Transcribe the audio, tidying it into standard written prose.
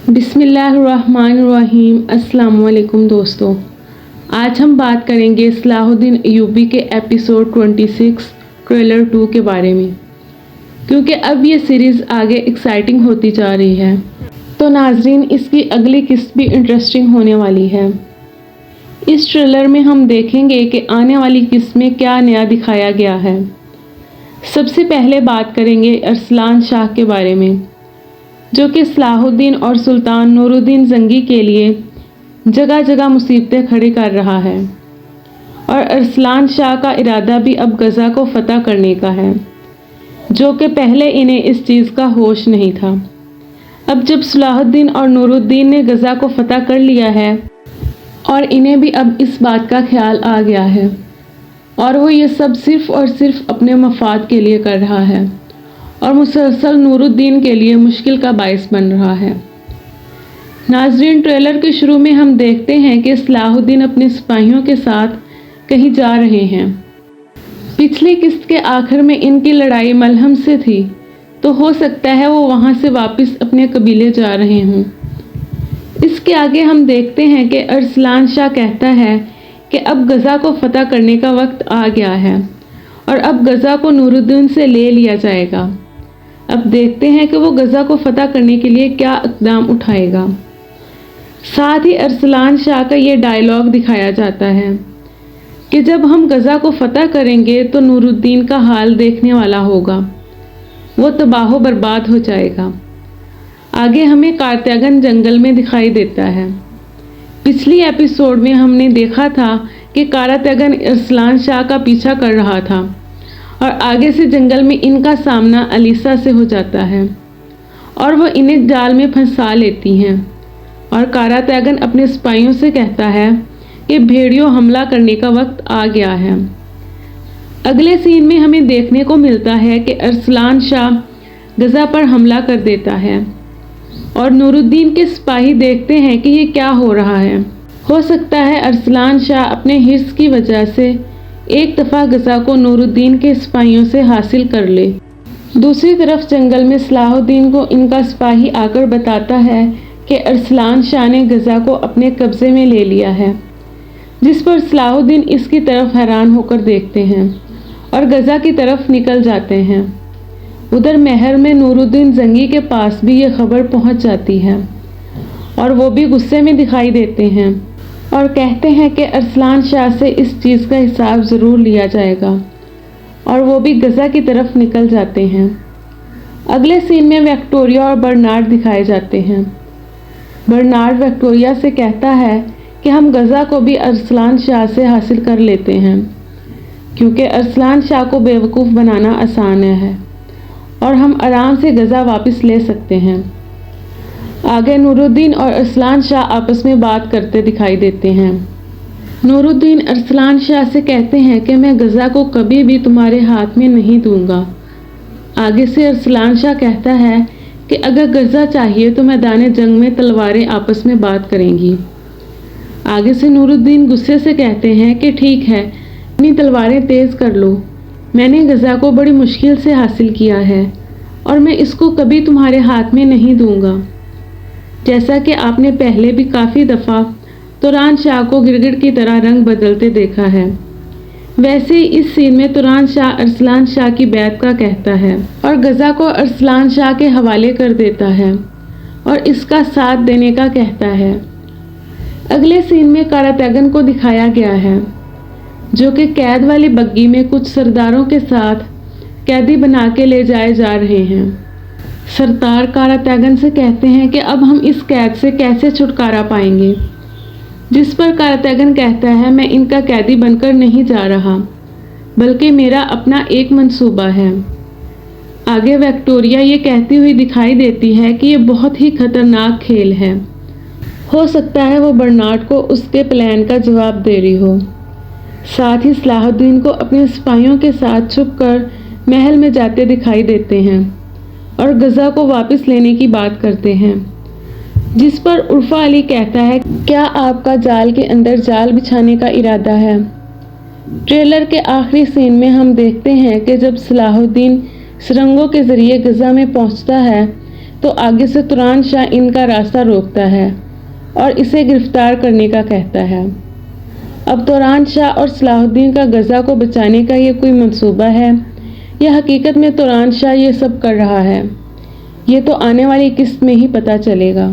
बिस्मिल्लाहिर्रहमानिर्रहीम। अस्सलाम वालेकुम दोस्तों, आज हम बात करेंगे सलाहुद्दीन अय्यूबी के एपिसोड 26 ट्रेलर 2 के बारे में, क्योंकि अब ये सीरीज़ आगे एक्साइटिंग होती जा रही है। तो नाजरीन, इसकी अगली किस्त भी इंटरेस्टिंग होने वाली है। इस ट्रेलर में हम देखेंगे कि आने वाली किस्त में क्या नया दिखाया गया है। सबसे पहले बात करेंगे अरसलान शाह के बारे में, जो कि सलाहुद्दीन और सुल्तान नूरुद्दीन जंगी के लिए जगह जगह मुसीबतें खड़ी कर रहा है। और अरसलान शाह का इरादा भी अब गज़ा को फतह करने का है, जो कि पहले इन्हें इस चीज़ का होश नहीं था। अब जब सलाहुद्दीन और नूरुद्दीन ने गज़ा को फतह कर लिया है और इन्हें भी अब इस बात का ख्याल आ गया है, और वो ये सब सिर्फ़ और सिर्फ अपने मफाद के लिए कर रहा है और मुसलसल नूरुद्दीन के लिए मुश्किल का बायस बन रहा है। नाजरीन, ट्रेलर के शुरू में हम देखते हैं कि सलाहुद्दीन अपने सिपाहियों के साथ कहीं जा रहे हैं। पिछली किस्त के आखिर में इनकी लड़ाई मलहम से थी, तो हो सकता है वो वहाँ से वापस अपने कबीले जा रहे हों। इसके आगे हम देखते हैं कि अरसलान शाह कहता है कि अब गज़ा को फतह करने का वक्त आ गया है और अब गज़ा को नूरुद्दीन से ले लिया जाएगा। अब देखते हैं कि वो गज़ा को फतह करने के लिए क्या इक़दाम उठाएगा। साथ ही अरसलान शाह का ये डायलॉग दिखाया जाता है कि जब हम गज़ा को फतह करेंगे तो नूरुद्दीन का हाल देखने वाला होगा, वो तबाह बर्बाद हो जाएगा। आगे हमें कारतगन जंगल में दिखाई देता है। पिछली एपिसोड में हमने देखा था कि कारतगन अरसलान शाह का पीछा कर रहा था और आगे से जंगल में इनका सामना अलीसा से हो जाता है और वो इन्हें जाल में फंसा लेती हैं। और कारतगन अपने सिपाहियों से कहता है कि भेड़ियों, हमला करने का वक्त आ गया है। अगले सीन में हमें देखने को मिलता है कि अरसलान शाह गज़ा पर हमला कर देता है और नूरुद्दीन के सिपाही देखते हैं कि ये क्या हो रहा है। हो सकता है अरसलान शाह अपने हिर्स की वजह से एक दफ़ा गज़ा को नूरुद्दीन के सिपाहियों से हासिल कर ले। दूसरी तरफ जंगल में सलाहुद्दीन को इनका सिपाही आकर बताता है कि अरसलान शाह ने गज़ा को अपने कब्ज़े में ले लिया है, जिस पर सलाहुद्दीन इसकी तरफ हैरान होकर देखते हैं और गज़ा की तरफ निकल जाते हैं। उधर महर में नूरुद्दीन जंगी के पास भी ये खबर पहुंच जाती है और वो भी गुस्से में दिखाई देते हैं और कहते हैं कि अरसलान शाह से इस चीज़ का हिसाब ज़रूर लिया जाएगा, और वो भी गज़ा की तरफ निकल जाते हैं। अगले सीन में विक्टोरिया और बर्नार्ड दिखाए जाते हैं। बर्नार्ड विक्टोरिया से कहता है कि हम गज़ा को भी अरसलान शाह से हासिल कर लेते हैं, क्योंकि अरसलान शाह को बेवकूफ़ बनाना आसान है और हम आराम से गज़ा वापस ले सकते हैं। आगे नूरुद्दीन और अरसलान शाह आपस में बात करते दिखाई देते हैं। नूरुद्दीन अरसलान शाह से कहते हैं कि मैं गज़ा को कभी भी तुम्हारे हाथ में नहीं दूंगा। आगे से अरसलान शाह कहता है कि अगर गज़ा चाहिए तो मैदान जंग में तलवारें आपस में बात करेंगी। आगे से नूरुद्दीन गुस्से से कहते हैं कि ठीक है, अपनी तलवारें तेज़ कर लो, मैंने गज़ा को बड़ी मुश्किल से हासिल किया है और मैं इसको कभी तुम्हारे हाथ में नहीं दूंगा। जैसा कि आपने पहले भी काफ़ी दफ़ा तुरान शाह को गिरगिट की तरह रंग बदलते देखा है, वैसे ही इस सीन में तुरान शाह अरसलान शाह की बैत का कहता है और गज़ा को अरसलान शाह के हवाले कर देता है और इसका साथ देने का कहता है। अगले सीन में कारतगन को दिखाया गया है, जो कि कैद वाली बग्गी में कुछ सरदारों के साथ कैदी बना के ले जाए जा रहे हैं। सरदार कारतगन से कहते हैं कि अब हम इस कैद से कैसे छुटकारा पाएंगे, जिस पर कारतगन कहता है मैं इनका कैदी बनकर नहीं जा रहा, बल्कि मेरा अपना एक मंसूबा है। आगे विक्टोरिया ये कहती हुई दिखाई देती है कि ये बहुत ही खतरनाक खेल है। हो सकता है वो बर्नार्ड को उसके प्लान का जवाब दे रही हो। साथ ही सलाहुद्दीन को अपने सिपाहियों के साथ छुपकर महल में जाते दिखाई देते हैं और गज़ा को वापस लेने की बात करते हैं, जिस पर उर्फा अली कहता है, क्या आपका जाल के अंदर जाल बिछाने का इरादा है। ट्रेलर के आखिरी सीन में हम देखते हैं कि जब सलाहुद्दीन सुरंगों के ज़रिए गज़ा में पहुंचता है تو آگے سے توران شاہ ان کا راستہ روکتا ہے اور اسے گرفتار کرنے کا کہتا ہے۔ اب توران شاہ اور صلاح الدین کا غزہ کو بچانے کا یہ کوئی منصوبہ ہے یا حقیقت میں توران شاہ یہ سب کر رہا ہے، یہ تو آنے والی قسط میں ہی پتہ چلے گا۔